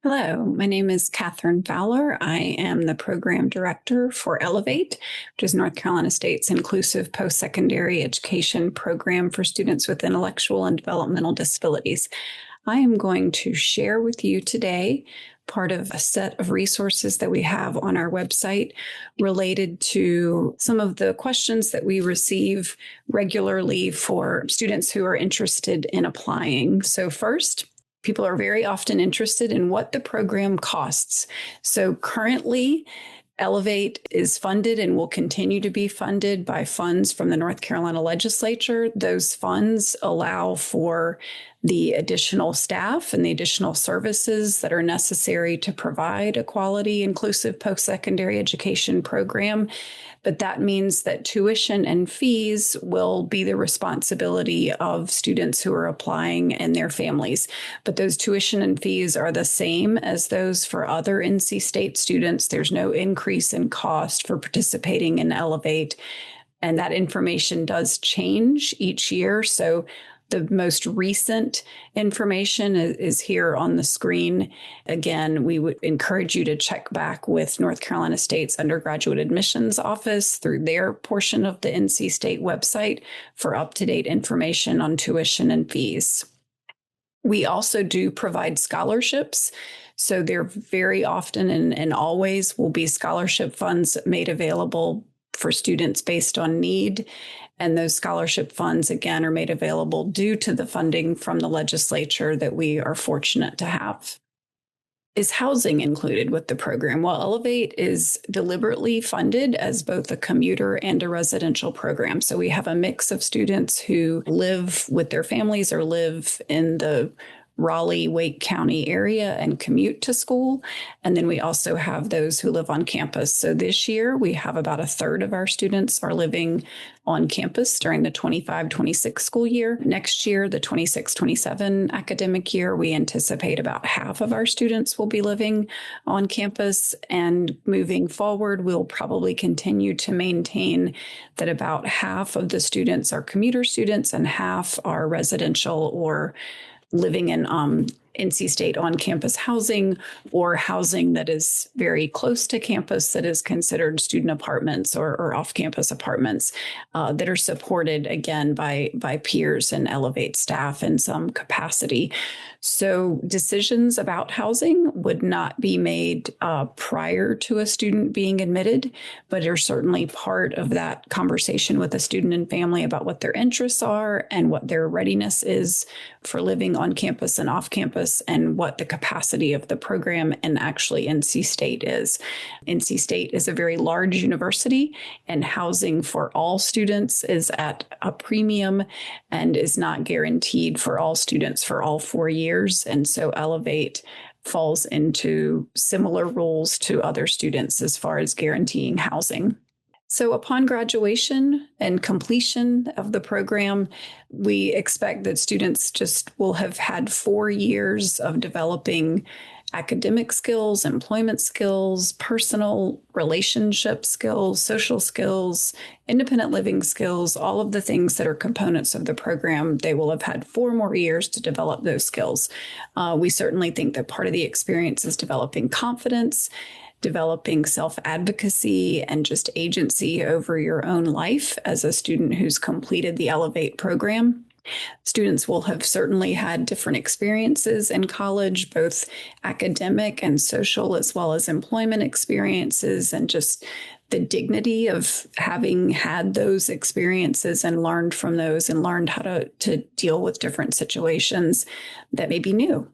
Hello, my name is Catherine Fowler. I am the program director for Elevate, which is North Carolina State's inclusive post-secondary education program for students with intellectual and developmental disabilities. I am going to share with you today part of a set of resources that we have on our website related to some of the questions that we receive regularly for students who are interested in applying. So first, people are very often interested in what the program costs. So currently, Elevate is funded and will continue to be funded by funds from the North Carolina legislature. Those funds allow for the additional staff and the additional services that are necessary to provide a quality, inclusive post-secondary education program. But that means that tuition and fees will be the responsibility of students who are applying and their families. But those tuition and fees are the same as those for other NC State students. There's no increase in cost for participating in Elevate. And that information does change each year. So the most recent information is here on the screen. Again, we would encourage you to check back with North Carolina State's undergraduate admissions office through their portion of the NC State website for up-to-date information on tuition and fees. We also do provide scholarships. So there very often and always will be scholarship funds made available for students based on need. And those scholarship funds, again, are made available due to the funding from the legislature that we are fortunate to have. Is housing included with the program? Well, Elevate is deliberately funded as both a commuter and a residential program. So we have a mix of students who live with their families or live in the Raleigh-Wake County area and commute to school. And then we also have those who live on campus. So this year, we have about a third of our students are living on campus during the 25-26 school year. Next year, the 26-27 academic year, we anticipate about half of our students will be living on campus. And moving forward, we'll probably continue to maintain that about half of the students are commuter students and half are residential or living in NC State on-campus housing or housing that is very close to campus that is considered student apartments or off-campus apartments that are supported, again, by peers and Elevate staff in some capacity. So decisions about housing would not be made prior to a student being admitted, but are certainly part of that conversation with the student and family about what their interests are and what their readiness is for living on campus and off campus and what the capacity of the program and actually NC State is. NC State is a very large university, and housing for all students is at a premium and is not guaranteed for all students for all 4 years. And so Elevate falls into similar rules to other students as far as guaranteeing housing. So upon graduation and completion of the program, we expect that students just will have had 4 years of developing academic skills, employment skills, personal relationship skills, social skills, independent living skills, all of the things that are components of the program. They will have had 4 more years to develop those skills. We certainly think that part of the experience is developing confidence, developing self-advocacy and just agency over your own life as a student who's completed the Elevate program. Students will have certainly had different experiences in college, both academic and social, as well as employment experiences, and just the dignity of having had those experiences and learned from those and learned how to deal with different situations that may be new.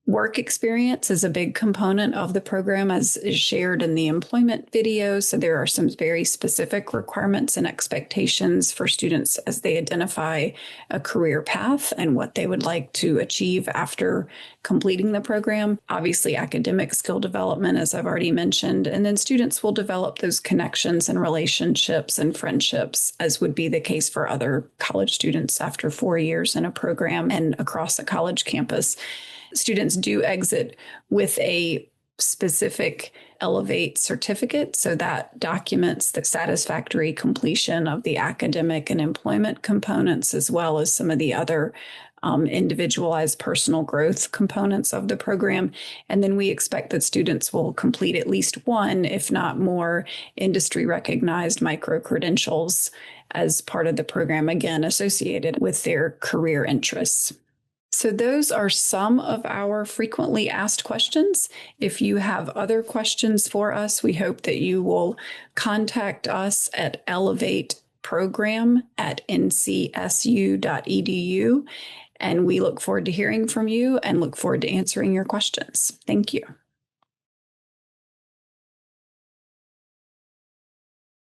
Work experience is a big component of the program, as is shared in the employment video. So there are some very specific requirements and expectations for students as they identify a career path and what they would like to achieve after completing the program. Obviously, academic skill development, as I've already mentioned, and then students will develop those connections and relationships and friendships, as would be the case for other college students after 4 years in a program and across a college campus. Students do exit with a specific Elevate certificate. So that documents the satisfactory completion of the academic and employment components, as well as some of the other individualized personal growth components of the program. And then we expect that students will complete at least one, if not more, industry recognized micro credentials as part of the program, again, associated with their career interests. So those are some of our frequently asked questions. If you have other questions for us, we hope that you will contact us at elevateprogram@ncsu.edu. And we look forward to hearing from you and look forward to answering your questions. Thank you.